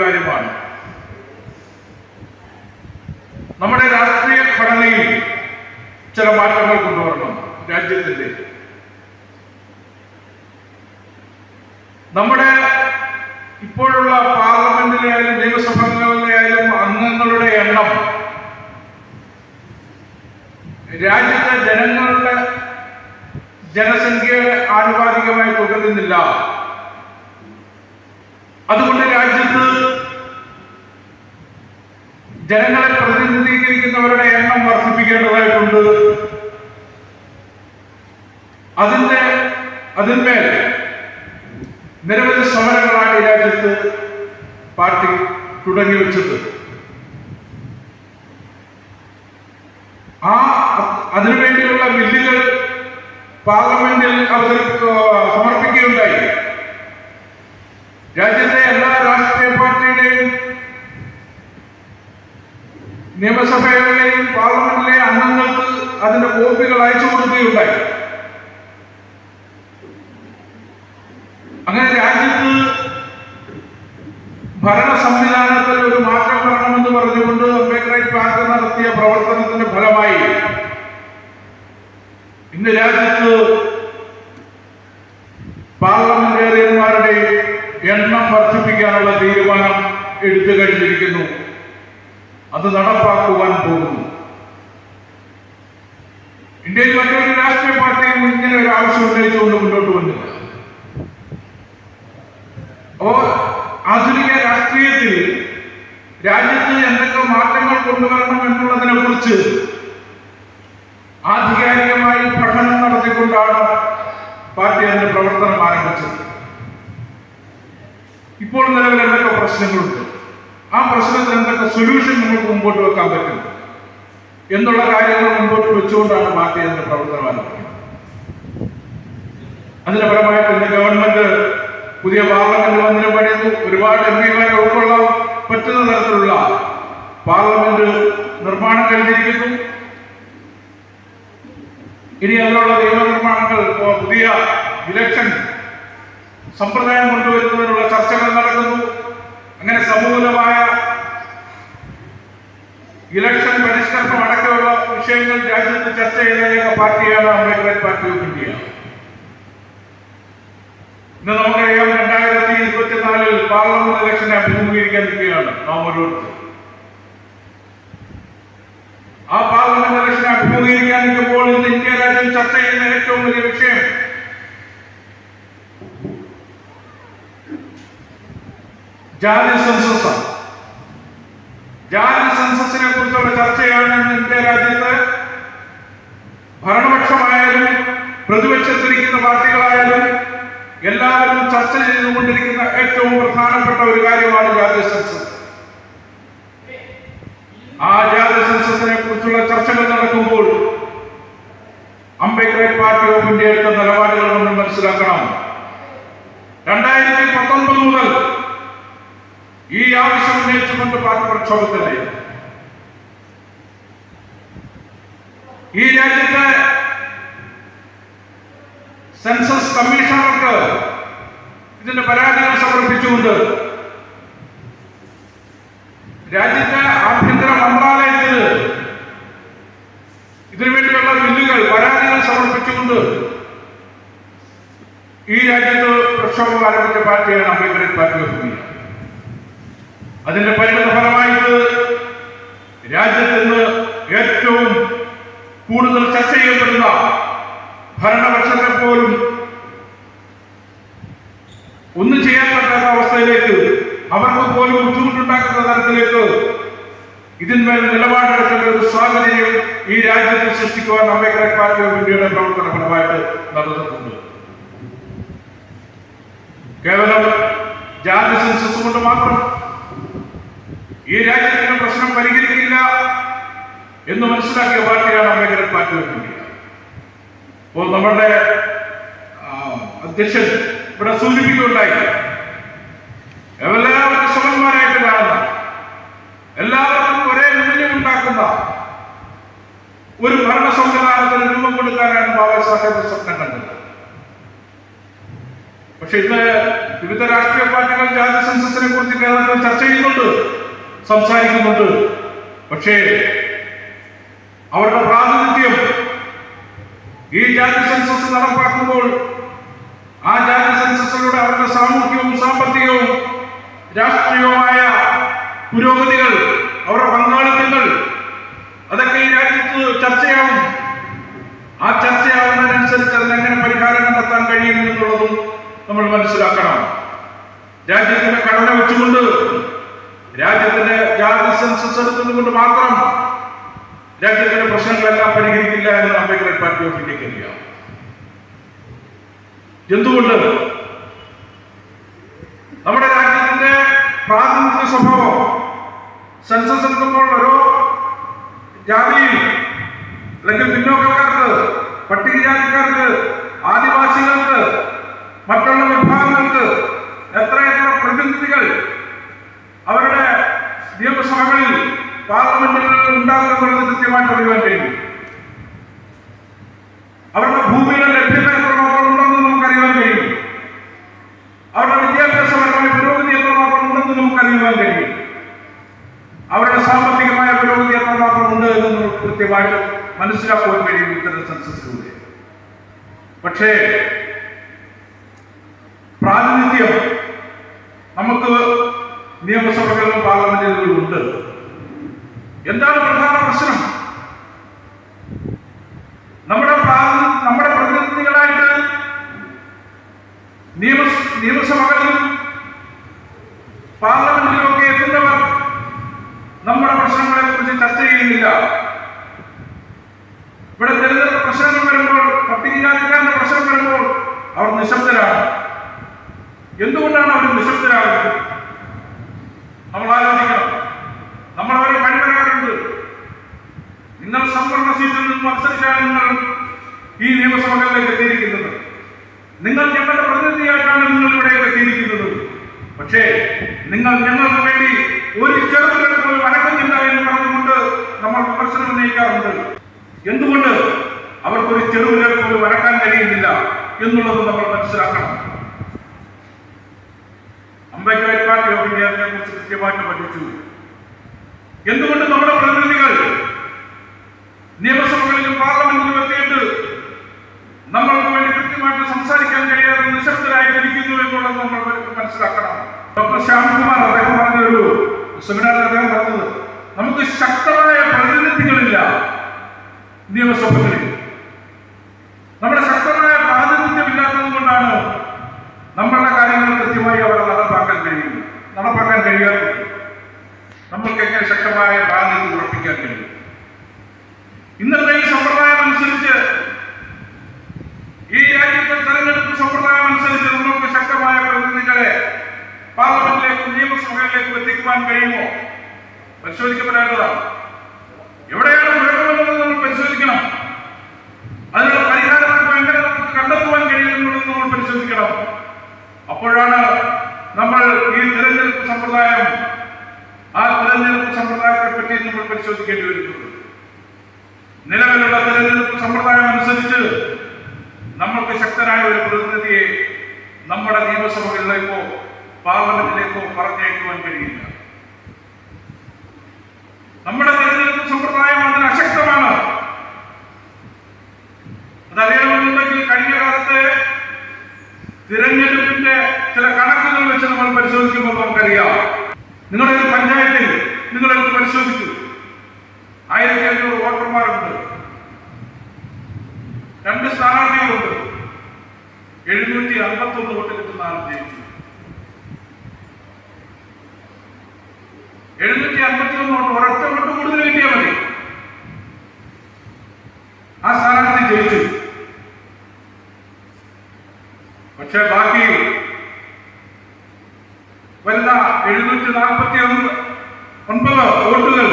കാര്യമാണ്. നമ്മുടെ രാഷ്ട്രീയ ഘടനയിൽ ചില മാറ്റങ്ങൾ കൊണ്ടുവരണം. രാജ്യത്തിന്റെ നമ്മുടെ ഇപ്പോഴുള്ള പാർലമെന്റിലായാലും നിയമസഭകളിലായാലും അംഗങ്ങളുടെ എണ്ണം രാജ്യത്തെ ജനങ്ങളുടെ ജനസംഖ്യയുടെ ആനുപാതികമായി തുടരുന്നില്ല. അതുകൊണ്ട് രാജ്യത്ത് ജനങ്ങളെ പ്രതിനിധീകരിക്കുന്നവരുടെ എണ്ണം വർദ്ധിപ്പിക്കേണ്ടതായിട്ടുണ്ട്. അതിന്മേൽ നിരവധി സമരങ്ങളാണ് ഈ രാജ്യത്ത് പാർട്ടി തുടങ്ങി വെച്ചത്. അതിനുവേണ്ടിയുള്ള ബില്ലുകൾ പാർലമെന്റിൽ സമർപ്പിക്കുകയുണ്ടായി. രാജ്യത്തെ എല്ലാ രാഷ്ട്രീയ പാർട്ടിയുടെയും നിയമസഭകളിലെയും പാർലമെന്റിലെ അംഗങ്ങൾക്ക് അതിന്റെ കോപ്പികൾ അയച്ചു കൊടുക്കുകയുണ്ടായി. അങ്ങനെ രാജ്യത്ത് ഭരണ സംവിധാനത്തിൽ ഒരു മാറ്റം വരണമെന്ന് പറഞ്ഞുകൊണ്ട് അംബേദ്കർ പാർട്ടി നടത്തിയ പ്രവർത്തനത്തിന്റെ ഫലമായി ഇന്ന് രാജ്യത്ത് പാർലമെന്റേറിയന്മാരുടെ എണ്ണം വർദ്ധിപ്പിക്കാനുള്ള തീരുമാനം എടുത്തു കഴിഞ്ഞിരിക്കുന്നു. അത് നടപ്പാക്കുവാൻ പോകുന്നു. ഇന്ത്യയിൽ മറ്റൊരു രാഷ്ട്രീയ പാർട്ടിയും ഇങ്ങനെ ഒരു ആവശ്യം ഉന്നയിച്ചുകൊണ്ട് മുന്നോട്ട് വന്നില്ല. അപ്പോ ആധുനിക രാഷ്ട്രീയത്തിൽ രാജ്യത്ത് എന്തൊക്കെ മാറ്റങ്ങൾ കൊണ്ടുവരണം എന്നുള്ളതിനെ കുറിച്ച് ആധികാരികമായി പഠനം നടത്തിക്കൊണ്ടാണ് പാർട്ടി അതിന്റെ പ്രവർത്തനം ആരംഭിച്ചത്. ഇപ്പോൾ നിലവിൽ എന്തൊക്കെ പ്രശ്നങ്ങളുണ്ട്, ആ പ്രശ്നത്തിന് എന്തൊക്കെ സൊല്യൂഷൻ നമുക്ക് മുമ്പോട്ട് വെക്കാൻ പറ്റും എന്നുള്ള കാര്യങ്ങൾ മുമ്പോട്ട് വെച്ചുകൊണ്ടാണ് പാർട്ടി അതിന്റെ പ്രവർത്തനം ആരംഭിക്കുന്നത്. അതിന്റെ ഫലമായിട്ട് ഇന്ന് ഗവൺമെന്റ് പുതിയ പാർലമെന്റ് മന്ദിരം പണിയുന്നു. ഒരുപാട് എംപിമാരെ ഉൾക്കൊള്ളാൻ പറ്റുന്ന തരത്തിലുള്ള പാർലമെന്റ് നിർമ്മാണം കഴിഞ്ഞിരിക്കുന്നു. ഇനി അതിനുള്ള നിയമനിർമ്മാണങ്ങൾ, പുതിയ ഇലക്ഷൻ സമ്പ്രദായം കൊണ്ടുവരുന്നതിനുള്ള ചർച്ചകൾ നടക്കുന്നു. അങ്ങനെ സമൂലമായ ഇലക്ഷൻ പരിഷ്കരണം അടക്കമുള്ള വിഷയങ്ങൾ രാജ്യത്ത് ചർച്ച ചെയ്ത പാർട്ടിയാണ് അംബേദ്കർ പാർട്ടി ഓഫ് ഇന്ത്യ. ഇന്ന് നമുക്കറിയാം, 2024 പാർലമെന്റ് ഇലക്ഷനെ അഭിമുഖീകരിക്കാൻ നിൽക്കുകയാണ് നവംബർ 1. ആ പാർലമെന്റ് ഇലക്ഷനെ അഭിമുഖീകരിക്കാൻ നിൽക്കുമ്പോൾ ഇന്ന് ഇന്ത്യ രാജ്യം ചർച്ച ചെയ്യുന്ന ഏറ്റവും വലിയ വിഷയം ജാതി സെൻസസാണ്. ജാതി സെൻസസിനെ കുറിച്ചുള്ള ചർച്ചയാണ് ഇന്ന് ഇന്ത്യ രാജ്യത്ത് ഭരണപക്ഷമായാലും പ്രതിപക്ഷത്തിരിക്കുന്ന പാർട്ടികളായാലും എല്ലാവരും ചർച്ച ചെയ്തുകൊണ്ടിരിക്കുന്ന ഏറ്റവും പ്രധാനപ്പെട്ട ഒരു കാര്യമാണ് ജാതി സെൻസസ്. ആ ജാതി സെൻസസിനെ കുറിച്ചുള്ള ചർച്ചകൾ നടക്കുമ്പോൾ അംബേദ്കർ പാർട്ടി ഓഫ് ഇന്ത്യ എടുത്ത നിലപാടുകൾ നമ്മൾ മനസ്സിലാക്കണം. 2019 മുതൽ ഈ ആവശ്യം ഉന്നയിച്ചുകൊണ്ട് പാർട്ടി പ്രക്ഷോഭത്തിലായി. ഈ രാജ്യത്തെ സെൻസസ് കമ്മീഷണർക്ക് ഇതിന്റെ പരാതികൾ സമർപ്പിച്ചുകൊണ്ട് രാജ്യത്തെ ആഭ്യന്തര മന്ത്രാലയത്തിൽ ഇതിനുവേണ്ടിയുള്ള ബില്ലുകൾ, പരാതികൾ സമർപ്പിച്ചുകൊണ്ട് ഈ രാജ്യത്ത് പ്രക്ഷോഭം ആരംഭിച്ച പാർട്ടിയാണ് അംബേദ്കർ പാർട്ടി ഓഫ് ഇന്ത്യ. അതിന്റെ പരിണിത ഫലമായിട്ട് രാജ്യത്ത് നിന്ന് ഏറ്റവും കൂടുതൽ ചർച്ച ചെയ്യപ്പെടുന്ന ഭരണപക്ഷത്തെ പോലും ഒന്നും ചെയ്യാൻ പറ്റാത്ത അവസ്ഥയിലേക്ക്, അവർക്ക് പോലും ബുദ്ധിമുട്ടുണ്ടാക്കുന്ന തരത്തിലേക്ക് ഇതിന്മേൽ നിലപാടെടുക്കേണ്ട ഒരു സാഹചര്യം ഈ രാജ്യത്ത് സൃഷ്ടിക്കുവാൻ അംബേദ്കർ പാർട്ടി ഓഫ് ഇന്ത്യയുടെ പ്രവർത്തന ഫലമായിട്ട് നടന്നിട്ടുണ്ട്. കേവലം ജാതി സെൻസസ് കൊണ്ട് മാത്രം ഈ രാജ്യത്തിന്റെ പ്രശ്നം പരിഹരിക്കില്ല എന്ന് മനസ്സിലാക്കിയ പാർട്ടിയാണ് അംബേദ്കർ പാർട്ടി ഓഫ് ഇന്ത്യ. അപ്പോൾ നമ്മളുടെ അധ്യക്ഷൻ ഇവിടെ സൂചിപ്പിക്കുകയുണ്ടായി, എല്ലാവരും സമന്മാരായിട്ട് കാണുന്ന, എല്ലാവർക്കും ഒരേ മൂല്യം ഉണ്ടാക്കുന്ന ഒരു ഭരണ സംവിധാനത്തിന് രൂപം കൊടുക്കാനാണ് ബാബാ സാഹേബ് സ്വപ്നം കണ്ടത്. പക്ഷെ ഇന്ന് വിവിധ രാഷ്ട്രീയ പാർട്ടികൾ ജാതി സെൻസസിനെ കുറിച്ച് കേരളത്തിൽ ചർച്ച ചെയ്യുന്നുണ്ട്, സംസാരിക്കുന്നുണ്ട്. പക്ഷേ അവരുടെ പ്രാതിനിധ്യം ഈ ജാതി സെൻസസ് നടപ്പാക്കുമ്പോൾ ആ ജാതി സെൻസസിലൂടെ അവരുടെ സാമൂഹികവും സാമ്പത്തികവും രാഷ്ട്രീയവുമായ പുരോഗതികൾ, അവരുടെ പങ്കാളിത്തങ്ങൾ, അതൊക്കെ ഈ രാജ്യത്ത് ചർച്ചയാവും. ആ ചർച്ചയാവുന്നതിനനുസരിച്ച് അതിനെങ്ങനെ പരിഹാരം കണ്ടെത്താൻ കഴിയും എന്നുള്ളതും നമ്മൾ മനസ്സിലാക്കണം. രാജ്യത്തിന്റെ ഘടന വെച്ചുകൊണ്ട്, രാജ്യത്തിന്റെ ജാതി സെൻസസ് എടുത്തത് കൊണ്ട് മാത്രം രാജ്യത്തിന്റെ പ്രശ്നങ്ങളെല്ലാം പരിഹരിക്കില്ല എന്ന് അംബേദ്കർ പാർട്ടി ഓഫ് ഇന്ത്യക്ക് അറിയാം. എന്തുകൊണ്ട്? നമ്മുടെ രാജ്യത്തിന്റെ പ്രാതിനിധ്യ സ്വഭാവം സെൻസസ് എടുക്കുമ്പോൾ ഓരോ ജാതിയിൽ അല്ലെങ്കിൽ പിന്നോക്കക്കാർക്ക്, പട്ടികജാതിക്കാർക്ക്, ആദിവാസികൾക്ക്, മറ്റുള്ള വിഭാഗങ്ങൾക്ക് എത്രയെത്ര പ്രതിനിധികൾ അവരുടെ നിയമസഭകളിൽ, പാർലമെന്റുകളിൽ ഉണ്ടാകുമെന്നുള്ളത് കൃത്യമായിട്ട് അറിയാൻ കഴിയും. അവരുടെ ഭൂമിയുടെ ലഭ്യത എത്രമാത്രം ഉണ്ടെന്ന് നമുക്കറിയാൻ കഴിയും. അവരുടെ വിദ്യാഭ്യാസപരമായ പുരോഗതി എത്രമാത്രം ഉണ്ടെന്ന് നമുക്കറിയാൻ കഴിയും. അവരുടെ സാമ്പത്തികമായ പുരോഗതി എത്രമാത്രം ഉണ്ട് എന്ന് നമുക്ക് കൃത്യമായിട്ട് മനസ്സിലാക്കുവാൻ കഴിയും ഇത്തരം സെൻസസിലൂടെ. പക്ഷേ പ്രാതിനിധ്യം നമുക്ക് നിയമസഭകളിലും പാർലമെന്റുകളിലും ഉണ്ട്. എന്താണ് പ്രധാന പ്രശ്നം? നമ്മുടെ പ്രതിനിധികളായിട്ട് നിയമസഭകളിലും പാർലമെന്റിലും ഒക്കെ എത്തുന്നവർ നമ്മുടെ പ്രശ്നങ്ങളെ കുറിച്ച് ചർച്ച ചെയ്യുന്നില്ല. ഇവിടെ തെരഞ്ഞെടുപ്പ് പ്രശ്നങ്ങൾ വരുമ്പോൾ, പട്ടികജാതിക്കാരുടെ പ്രശ്നം വരുമ്പോൾ അവർ നിശബ്ദരാണ്. എന്തുകൊണ്ടാണ് അവർ നിശബ്ദരാകുന്നത്? നമ്മൾ ആലോചിക്കണം. നമ്മൾ അവരെ കഴിവരാറുണ്ട്. നിങ്ങൾ സംവരണ സീറ്റിൽ നിന്ന് മത്സരിച്ചാണ് നിങ്ങൾ ഈ നിയമസഭകളിലേക്ക് എത്തിയിരിക്കുന്നത്. നിങ്ങൾ ഞങ്ങളുടെ പ്രതിനിധിയായിട്ടാണ് നിങ്ങൾ ഇവിടെ എത്തിയിരിക്കുന്നത്. പക്ഷേ നിങ്ങൾ ഞങ്ങൾക്ക് വേണ്ടി ഒരു ചെറുതുകൾ പോലും അനക്കുന്നില്ല എന്ന് പറഞ്ഞുകൊണ്ട് നമ്മൾ വിമർശനം ഉന്നയിക്കാറുണ്ട്. എന്തുകൊണ്ട്? അവർക്കൊരു ചെറുതുകൾ പോലും അനക്കാൻ കഴിയുന്നില്ല എന്നുള്ളത് നമ്മൾ മനസ്സിലാക്കണം. അംബേദ്കർ പാർട്ടി ഓഫ് ഇന്ത്യയെ കുറിച്ച് കൃത്യമായിട്ട് പഠിച്ചു. എന്തുകൊണ്ട് നമ്മുടെ പ്രതിനിധികൾ നിയമസഭകളിലും പാർലമെന്റിലും എത്തിയിട്ട് നമ്മൾക്ക് വേണ്ടി കൃത്യമായിട്ട് സംസാരിക്കാൻ കഴിയാതെ നിശബ്ദരായിരിക്കുന്നു എന്നുള്ളത് നമ്മൾ മനസ്സിലാക്കണം. ഡോക്ടർ ശ്യാംകുമാർ അദ്ദേഹം പറഞ്ഞ ഒരു സെമിനാറിൽ അദ്ദേഹം പറഞ്ഞത്, നമുക്ക് ശക്തമായ പ്രതിനിധികളില്ല നിയമസഭകളിൽ. നമ്മുടെ ശക്തമായ പ്രാതിനിധ്യമില്ലാത്തത് കൊണ്ടാണ് നമ്മളുടെ കാര്യങ്ങൾ കൃത്യമായി അവിടെ നടപ്പാക്കാൻ കഴിയാത്തത്. നമ്മൾക്ക് എങ്ങനെ ശക്തമായ പ്രാതിനിധ്യം ഉറപ്പിക്കാൻ കഴിയും? ഇന്നത്തെ ഈ സമ്പ്രദായം അനുസരിച്ച്, ഈ രാജ്യത്തെ തെരഞ്ഞെടുപ്പ് സമ്പ്രദായം അനുസരിച്ച് നമ്മൾക്ക് ശക്തമായ പ്രതിനിധികളെ പാർലമെന്റിലേക്കും നിയമസഭകളിലേക്കും എത്തിക്കുവാൻ കഴിയുമോ? പരിശോധിക്കപ്പെടേണ്ടതാണ്. എവിടെയാണ് കുഴപ്പമെന്നുള്ളത് നമ്മൾ പരിശോധിക്കണം. അതിനുള്ള പരിഹാരമായിട്ട് എങ്ങനെ നമുക്ക് കണ്ടെത്തുവാൻ കഴിയുമെന്നുള്ളത് നമ്മൾ പരിശോധിക്കണം. അപ്പോഴാണ് നമ്മൾ ഈ തെരഞ്ഞെടുപ്പ് സമ്പ്രദായം, ആ തെരഞ്ഞെടുപ്പ് സമ്പ്രദായത്തെ പറ്റി നമ്മൾ പരിശോധിക്കേണ്ടി വരുന്നത്. നിലവിലുള്ള തെരഞ്ഞെടുപ്പ് സമ്പ്രദായം അനുസരിച്ച് നമ്മൾക്ക് ശക്തനായ ഒരു പ്രതിനിധിയെ നമ്മുടെ നിയമസഭകളിലേക്കോ പാർലമെന്റിലേക്കോ പറഞ്ഞയക്കുവാൻ കഴിയില്ല. നമ്മുടെ തെരഞ്ഞെടുപ്പ് സമ്പ്രദായം അതിന് അശക്തമാണ്. അതറിയണമെന്നുണ്ടെങ്കിൽ കഴിഞ്ഞ കാലത്തെ തിരഞ്ഞെടുപ്പിന്റെ ചില കണക്കുകൾ വെച്ച് നമ്മൾ പരിശോധിക്കുമ്പോൾ നമുക്കറിയാം. നിങ്ങളുടെ ഒരു പഞ്ചായത്തിൽ നിങ്ങളെടുത്ത് പരിശോധിച്ചു, 1500 വോട്ടർമാരുണ്ട്, 2 സ്ഥാനാർത്ഥികളുണ്ട്, 751 വോട്ട് കിട്ടുന്ന ആൾ ജയിച്ചു. 751 വോട്ട്, ഒരൊറ്റ വോട്ട് കൂടുതൽ കിട്ടിയാൽ മതി, ആ സ്ഥാനാർത്ഥി ജയിച്ചു. പക്ഷെ ബാക്കി വരുന്ന 749 വോട്ടുകൾ